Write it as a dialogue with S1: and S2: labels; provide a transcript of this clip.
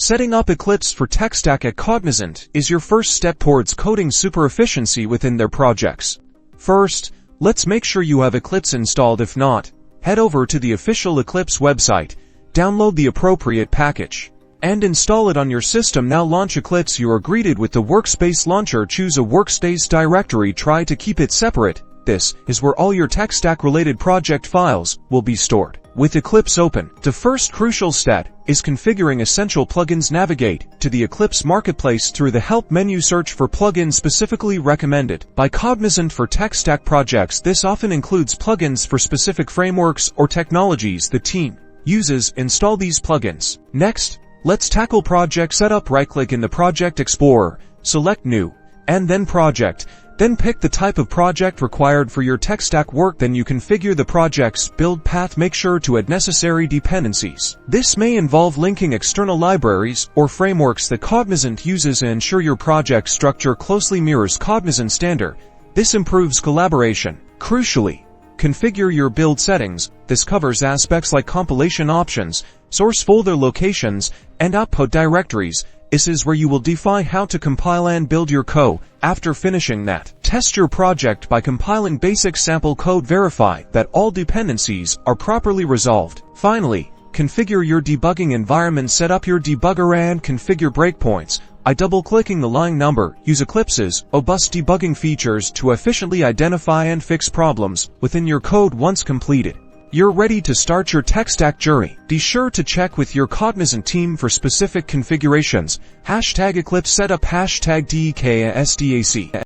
S1: Setting up Eclipse for Tekstac Cognizant is your first step towards coding super efficiency within their projects. First, let's make sure you have Eclipse installed. If not, head over to the official Eclipse website, download the appropriate package, and install it on your system. Now launch Eclipse. You are greeted with the Workspace Launcher. Choose a workspace directory. Try to keep it separate. This is where all your Tekstac related project files will be stored. With Eclipse open, the first crucial step is configuring essential plugins. Navigate to the Eclipse Marketplace through the Help menu. Search for plugins specifically recommended by Cognizant for Tekstac projects. This often includes plugins for specific frameworks or technologies the team uses. Install these plugins. Next, let's tackle project setup. Right-click in the Project Explorer, select New, and then Project. Then pick the type of project required for your Tekstac work. Then you configure the project's build path. Make sure to add necessary dependencies. This may involve linking external libraries or frameworks that Cognizant uses, and ensure your project structure closely mirrors Cognizant standard. This improves collaboration. Crucially, configure your build settings. This covers aspects like compilation options, source folder locations, and output directories. This is where you will define how to compile and build your code. After finishing that, test your project by compiling basic sample code. Verify that all dependencies are properly resolved. Finally, configure your debugging environment. Set up your debugger and configure breakpoints. By double-clicking the line number, use Eclipse's robust debugging features to efficiently identify and fix problems within your code. Once completed, you're ready to start your Tekstac journey. Be sure to check with your Cognizant team for specific configurations. #Eclipse Setup #TKSDAC